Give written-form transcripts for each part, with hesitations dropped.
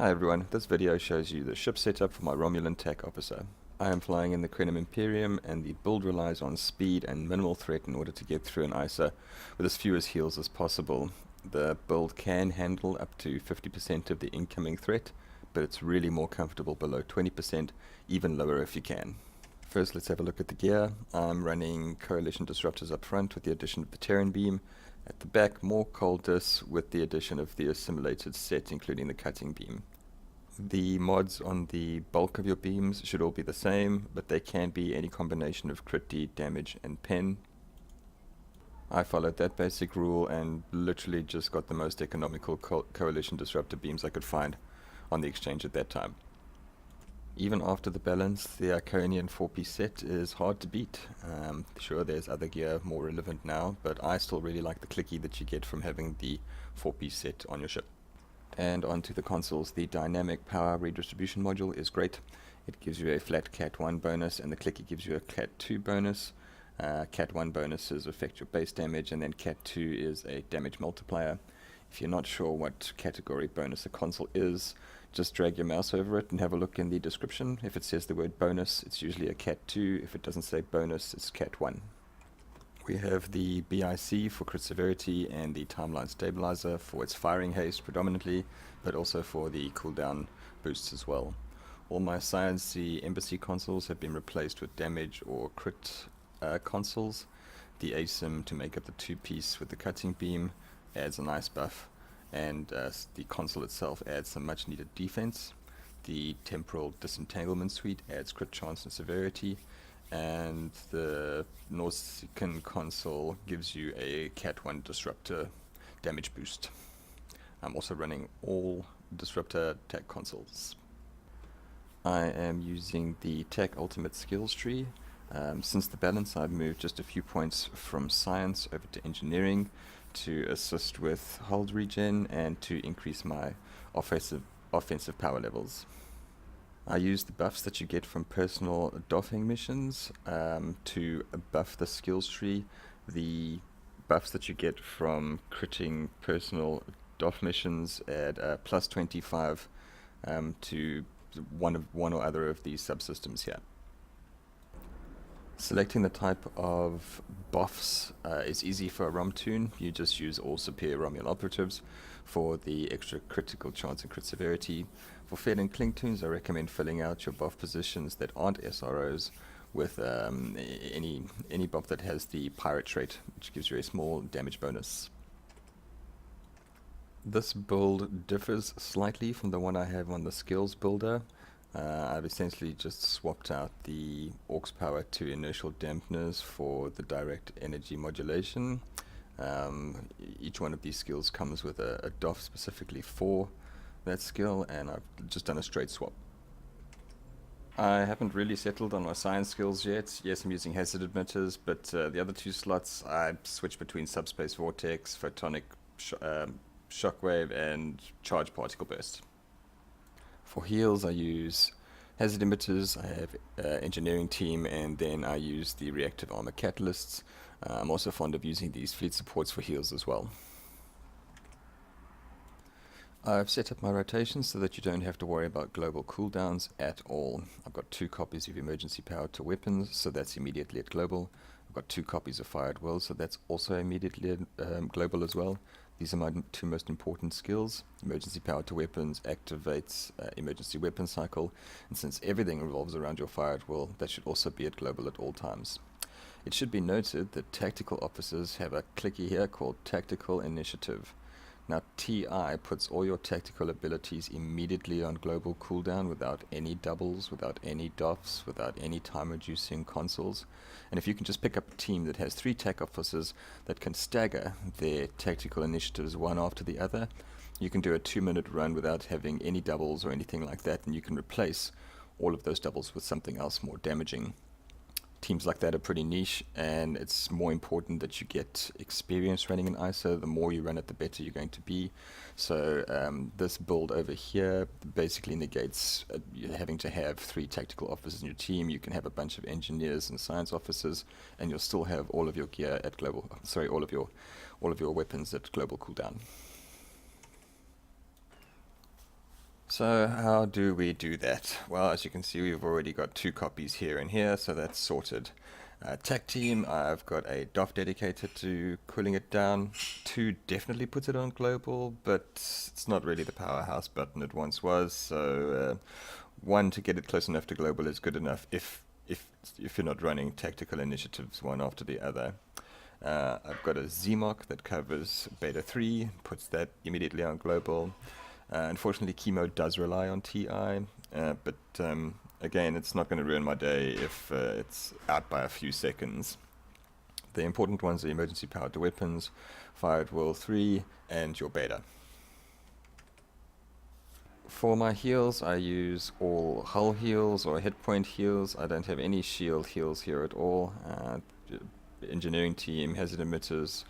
Hi everyone, this video shows you the ship setup for my Romulan tech officer. I am flying in the Kremin Imperium and the build relies on speed and minimal threat in order to get through an ISA with as few heals as possible. The build can handle up to 50% of the incoming threat, but it's really more comfortable below 20%, even lower if you can. First, let's have a look at the gear. I'm running Coalition Disruptors up front with the addition of the Terran Beam. At the back, more Cultists with the addition of the assimilated set, including the Cutting Beam. The mods on the bulk of your beams should all be the same, but they can be any combination of crit D, damage, and pen. I followed that basic rule and literally just got the most economical Coalition Disruptor beams I could find on the exchange at that time. Even after the balance, the Iconian 4-piece set is hard to beat. Sure, there's other gear more relevant now, but I still really like the clicky that you get from having the 4-piece set on your ship. And onto the consoles, the dynamic power redistribution module is great. It gives you a flat Cat 1 bonus, and the clicky gives you a Cat 2 bonus. Cat 1 bonuses affect your base damage, and then Cat 2 is a damage multiplier. If you're not sure what category bonus a console is, just drag your mouse over it and have a look in the description. If it says the word bonus, it's usually a Cat 2. If it doesn't say bonus, it's Cat 1. We have the BIC for crit severity and the timeline stabilizer for its firing haste predominantly, but also for the cooldown boosts as well. All my Science Embassy consoles have been replaced with damage or crit consoles. The ASIM to make up the 2-piece with the cutting beam adds a nice buff, and the console itself adds some much needed defense. The temporal disentanglement suite adds crit chance and severity, and the Nausicaan console gives you a Cat 1 disruptor damage boost. I'm also running all disruptor tech consoles. I am using the tech ultimate skills tree. Since the balance, I've moved just a few points from science over to engineering to assist with hold regen and to increase my offensive power levels. I use the buffs that you get from personal doffing missions to buff the skills tree. The buffs that you get from critting personal doff missions add plus 25 to one or other of these subsystems here. Selecting the type of buffs is easy for a ROM toon. You just use all superior Romulan operatives for the extra critical chance and crit severity. For Fed and Clink toons, I recommend filling out your buff positions that aren't SROs with any buff that has the pirate trait, which gives you a small damage bonus. This build differs slightly from the one I have on the skills builder. I've essentially just swapped out the aux power to inertial dampeners for the direct energy modulation. Each one of these skills comes with a doff specifically for that skill, and I've just done a straight swap. I haven't really settled on my science skills yet. Yes, I'm using hazard emitters, but the other two slots I switch between subspace vortex, photonic shockwave, and charge particle burst. For heals, I use hazard emitters, I have engineering team, and then I use the reactive armor catalysts. I'm also fond of using these fleet supports for heals as well. I've set up my rotations so that you don't have to worry about global cooldowns at all. I've got 2 copies of emergency power to weapons, so that's immediately at global. I've got 2 copies of fire at will, so that's also immediately global as well. These are my 2 most important skills. Emergency power to weapons activates emergency weapon cycle, and since everything revolves around your fire at will, that should also be at global at all times. It should be noted that tactical officers have a clicky here called Tactical Initiative. Now TI puts all your tactical abilities immediately on global cooldown without any doubles, without any doffs, without any time reducing consoles. And if you can just pick up a team that has 3 tech officers that can stagger their tactical initiatives one after the other, you can do a 2-minute run without having any doubles or anything like that, and you can replace all of those doubles with something else more damaging. Teams like that are pretty niche, and it's more important that you get experience running an ISA. The more you run it, the better you're going to be. So this build over here basically negates having to have 3 tactical officers in your team. You can have a bunch of engineers and science officers, and you'll still have all of your gear at global. Sorry, all of your weapons at global cooldown. So how do we do that? Well, as you can see, we've already got 2 copies here and here, so that's sorted. Tech team, I've got a DOF dedicated to cooling it down. 2 definitely puts it on global, but it's not really the powerhouse button it once was. So 1 to get it close enough to global is good enough if you're not running tactical initiatives one after the other. I've got a ZMOC that covers beta 3, puts that immediately on global. Unfortunately, chemo does rely on TI, but again, it's not going to ruin my day if it's out by a few seconds. The important ones are emergency powered weapons, Firewall 3, and your beta. For my heals, I use all hull heals or hit point heals. I don't have any shield heals here at all. Engineering team, hazard emitters,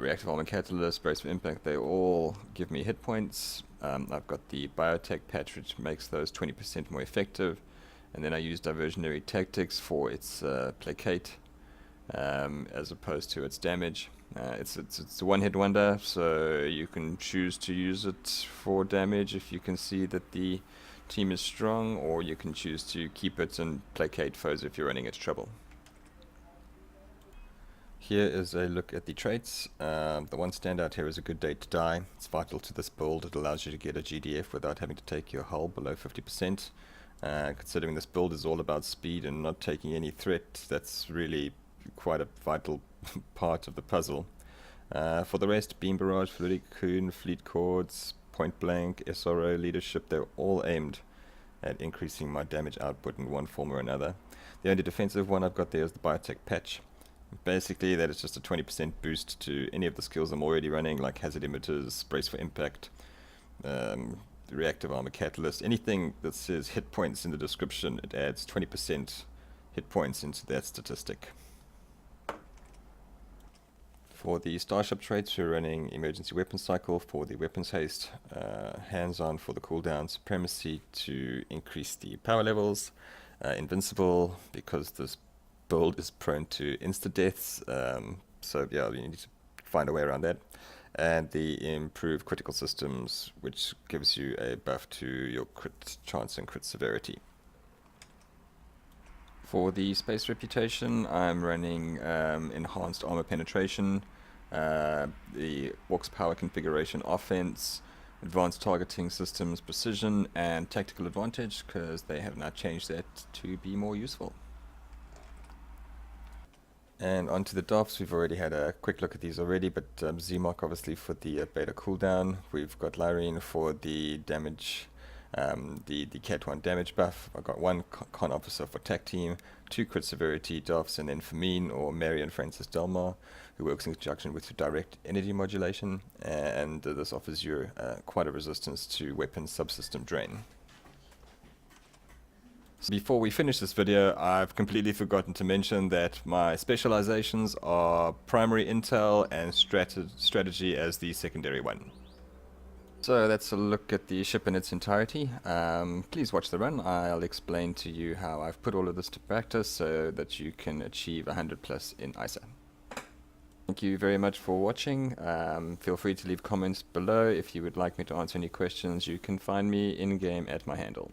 reactive armor catalyst, brace for impact, they all give me hit points. I've got the biotech patch which makes those 20% more effective, and then I use diversionary tactics for its placate as opposed to its damage. It's a one-hit wonder, so you can choose to use it for damage if you can see that the team is strong, or you can choose to keep it and placate foes if you're running into trouble. Here is a look at the traits. The one standout here is a good day to die. It's vital to this build. It allows you to get a GDF without having to take your hull below 50%. Considering this build is all about speed and not taking any threat, that's really quite a vital part of the puzzle. For the rest, Beam Barrage, Fluidic Cocoon, Fleet Chords, Point Blank, SRO, Leadership, they're all aimed at increasing my damage output in one form or another. The only defensive one I've got there is the Biotech Patch. Basically, that is just a 20% boost to any of the skills I'm already running, like hazard emitters, brace for impact, reactive armor catalyst, anything that says hit points in the description, it adds 20% hit points into that statistic. For the Starship traits, we're running Emergency Weapon Cycle for the Weapons Haste, Hands-On for the cooldown, Supremacy to increase the power levels, Invincible because this build is prone to insta-deaths, so yeah, you need to find a way around that. And the Improved Critical Systems, which gives you a buff to your crit chance and crit severity. For the Space Reputation, I'm running Enhanced Armor Penetration, the Orcs Power Configuration Offense, Advanced Targeting Systems Precision, and Tactical Advantage, because they have now changed that to be more useful. And onto the DOFs, we've already had a quick look at these already, but ZMOC obviously for the beta cooldown. We've got Lyrene for the damage, the Cat 1 damage buff. I've got 1 con officer for tech team, 2 crit severity DOFs, and then Fermin or Marion Francis Delmar, who works in conjunction with direct energy modulation, and this offers you quite a resistance to weapon subsystem drain. Before we finish this video, I've completely forgotten to mention that my specializations are primary intel and strategy as the secondary one. So that's a look at the ship in its entirety. Please watch the run. I'll explain to you how I've put all of this to practice so that you can achieve 100+ in ISA. Thank you very much for watching. Feel free to leave comments below. If you would like me to answer any questions, you can find me in-game at my handle.